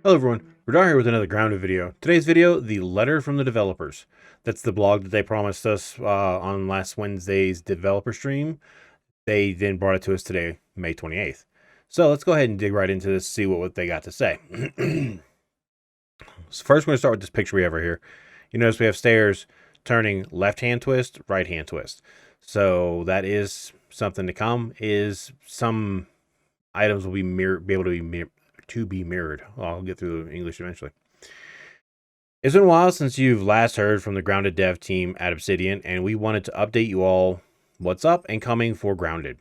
Hello everyone, Radar here with another Grounded video. Today's video, the letter from the developers. That's the blog that they promised us on last Wednesday's developer stream. They then brought it to us today, May 28th. So let's go ahead and dig right into this, see what they got to say. So first we're going to start with this picture we have right here. You notice we have stairs turning left-hand twist, right-hand twist. So that is something to come, is some items will be able to be mirrored. I'll get through English eventually. It's been a while since you've last heard from the Grounded dev team at Obsidian, and we wanted to update you all what's up and coming for Grounded.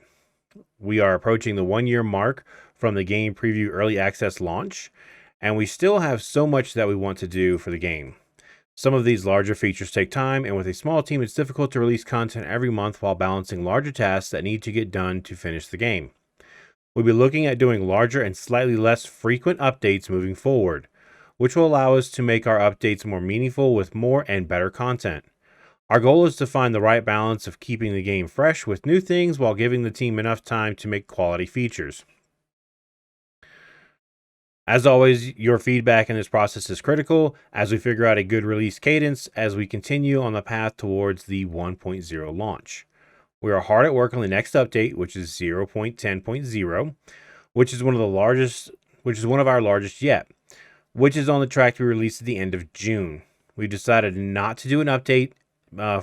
We are approaching the 1 year mark from the game preview early access launch, and we still have so much that we want to do for the game. Some of these larger features take time, and with a small team, it's difficult to release content every month while balancing larger tasks that need to get done to finish the game. We'll be looking at doing larger and slightly less frequent updates moving forward, which will allow us to make our updates more meaningful with more and better content. Our goal is to find the right balance of keeping the game fresh with new things while giving the team enough time to make quality features. As always, your feedback in this process is critical as we figure out a good release cadence as we continue on the path towards the 1.0 launch. We are hard at work on the next update, which is 0.10.0, which is one of our largest yet, which is on the track to be released at the end of June. We decided not to do an update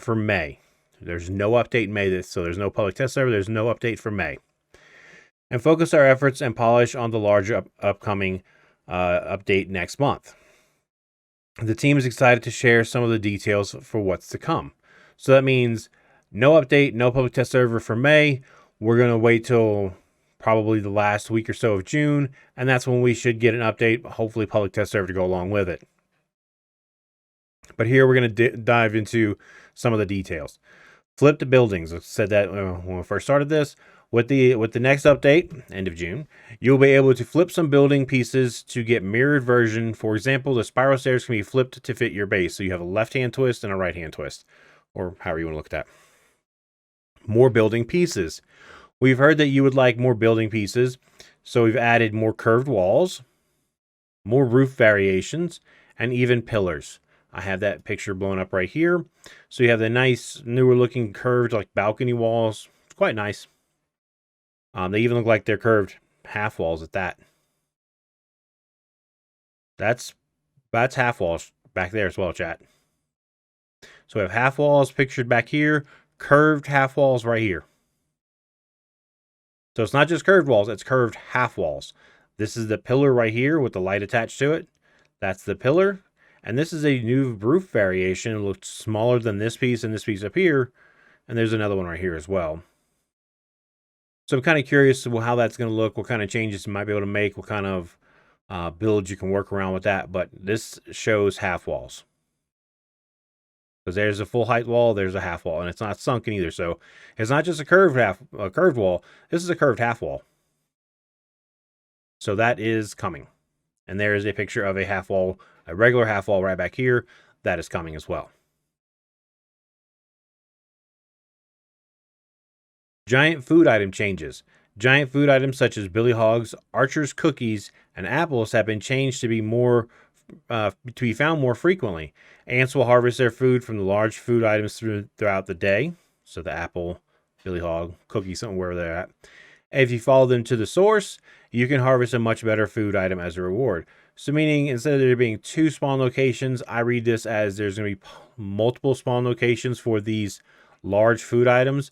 for May. There's no update in May, so there's no public test server. There's no update for May. And focus our efforts and polish on the larger upcoming update next month. The team is excited to share some of the details for what's to come. So that means no update, no public test server for May. We're going to wait till probably the last week or so of June, and that's when we should get an update, hopefully public test server to go along with it. But here we're going to dive into some of the details. Flipped buildings. I said that when we first started this. With the next update, end of June, you'll be able to flip some building pieces to get mirrored version. For example, the spiral stairs can be flipped to fit your base. So you have a left-hand twist and a right-hand twist, or however you want to look at that. More building pieces. We've heard that you would like more building pieces, so we've added more curved walls, more roof variations, and even pillars. I have that picture blown up right here. So you have the nice, newer looking curved like balcony walls. It's quite nice. They even look like they're curved half walls at that. That's half walls back there as well, chat. So we have half walls pictured back here, curved half walls right here. So it's not just curved walls, it's curved half walls. This is the pillar right here with the light attached to it. That's the pillar. And this is a new roof variation. It looks smaller than this piece and this piece up here. And there's another one right here as well. So I'm kind of curious how that's going to look, what kind of changes you might be able to make, what kind of builds you can work around with that. But this shows half walls. Because there's a full height wall, there's a half wall, and it's not sunken either. So it's not just a curved wall. This is a curved half wall. So that is coming. And there is a picture of a half wall, a regular half wall right back here. That is coming as well. Giant food item changes. Giant food items such as Billy Hogs, Archer's cookies, and apples have been changed to be found more frequently. Ants will harvest their food from the large food items throughout the day. So the apple, Billy Hog, cookie, somewhere they're at. And if you follow them to the source, you can harvest a much better food item as a reward. So meaning instead of there being 2 spawn locations, I read this as there's going to be multiple spawn locations for these large food items.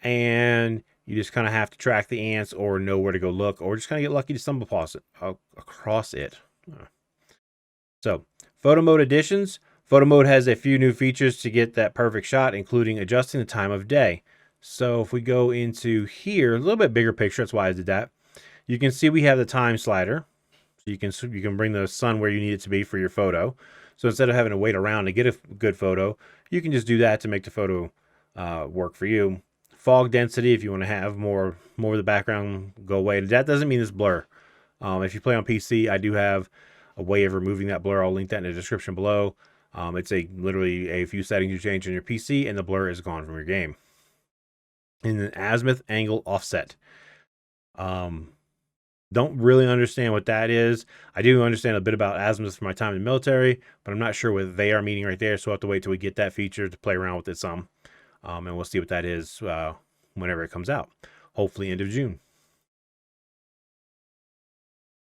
And you just kind of have to track the ants or know where to go look, or just kind of get lucky to stumble across it. So, photo mode additions. Photo mode has a few new features to get that perfect shot, including adjusting the time of day. So if we go into here, a little bit bigger picture, that's why I did that. You can see we have the time slider. So you can bring the sun where you need it to be for your photo. So instead of having to wait around to get a good photo, you can just do that to make the photo work for you. Fog density, if you want to have more of the background go away. That doesn't mean it's blur. If you play on PC, I do have a way of removing that blur. I'll link that in the description below. It's literally a few settings you change on your PC, and the blur is gone from your game. In the Azimuth angle offset. Don't really understand what that is. I do understand a bit about Azimuth from my time in the military, but I'm not sure what they are meaning right there. So we'll have to wait till we get that feature to play around with it some. And we'll see what that is whenever it comes out. Hopefully end of June.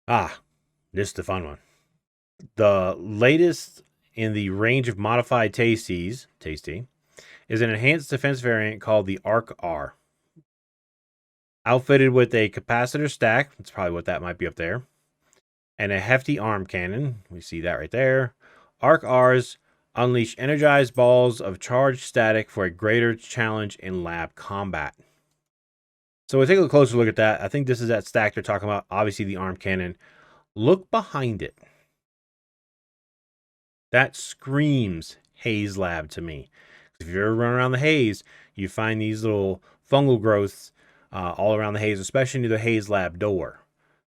This is the fun one. The latest in the range of modified tasties, is an enhanced defense variant called the Arc R. Outfitted with a capacitor stack, that's probably what that might be up there, and a hefty arm cannon. We see that right there. Arc R's unleash energized balls of charged static for a greater challenge in lab combat. So we'll take a closer look at that. I think this is that stack they're talking about. Obviously, the arm cannon. Look behind it. That screams Haze Lab to me. If you ever run around the haze, you find these little fungal growths all around the haze, especially near the Haze Lab door.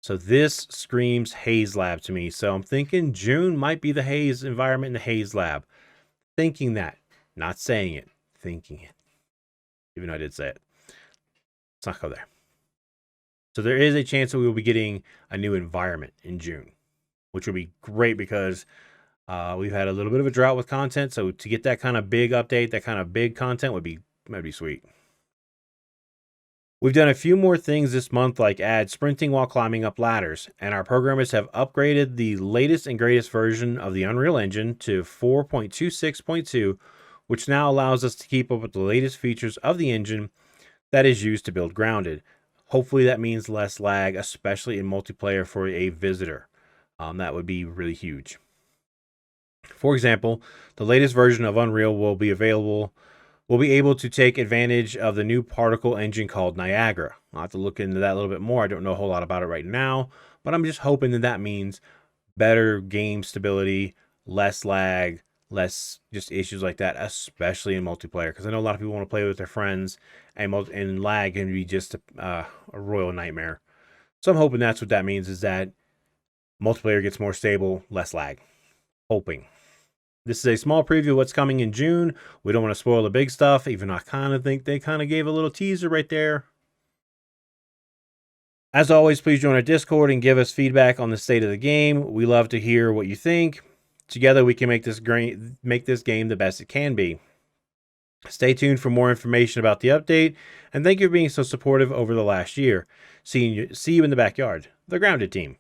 So this screams Haze Lab to me. So I'm thinking June might be the haze environment in the Haze Lab. Thinking that. Not saying it. Thinking it. Even though I did say it. Let's not go there. So there is a chance that we will be getting a new environment in June, which will be great because we've had a little bit of a drought with content. So to get that kind of big update, that kind of big content might be sweet. We've done a few more things this month, like add sprinting while climbing up ladders, and our programmers have upgraded the latest and greatest version of the Unreal Engine to 4.26.2, which now allows us to keep up with the latest features of the engine that is used to build Grounded. Hopefully that means less lag, especially in multiplayer for a visitor. That would be really huge. For example, the latest version of Unreal will be able to take advantage of the new particle engine called Niagara. I'll have to look into that a little bit more. I don't know a whole lot about it right now, but I'm just hoping that means better game stability, less lag, less just issues like that, especially in multiplayer. Because I know a lot of people want to play with their friends, and lag can be just a royal nightmare. So I'm hoping that's what that means, is that multiplayer gets more stable, less lag. Hoping. This is a small preview of what's coming in June. We don't want to spoil the big stuff, even though I kind of think they kind of gave a little teaser right there. As always, please join our Discord and give us feedback on the state of the game. We love to hear what you think. Together, we can make this game the best it can be. Stay tuned for more information about the update, and thank you for being so supportive over the last year. See you in the backyard, the Grounded team.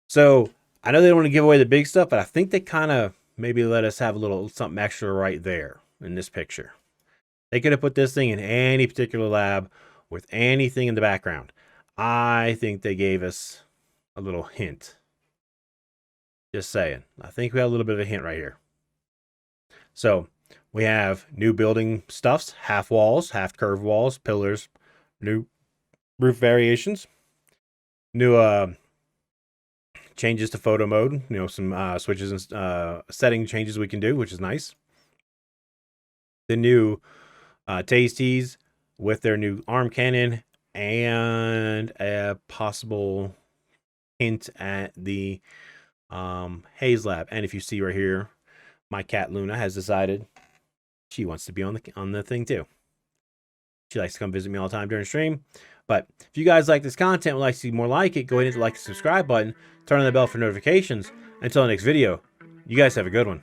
So, I know they don't want to give away the big stuff, but I think they kind of maybe let us have a little something extra right there in this picture. They could have put this thing in any particular lab with anything in the background. I think they gave us a little hint. Just saying. I think we have a little bit of a hint right here. So we have new building stuffs, half walls, half curved walls, pillars, new roof variations, new changes to photo mode, some switches and setting changes we can do, which is nice. The new tasties with their new arm cannon and a possible hint at the Haze Lab. And if you see right here, my cat Luna has decided she wants to be on the thing too. She likes to come visit me all the time during stream. But if you guys like this content, would like to see more like it, go ahead and hit the like and subscribe button, turn on the bell for notifications. Until the next video, you guys have a good one.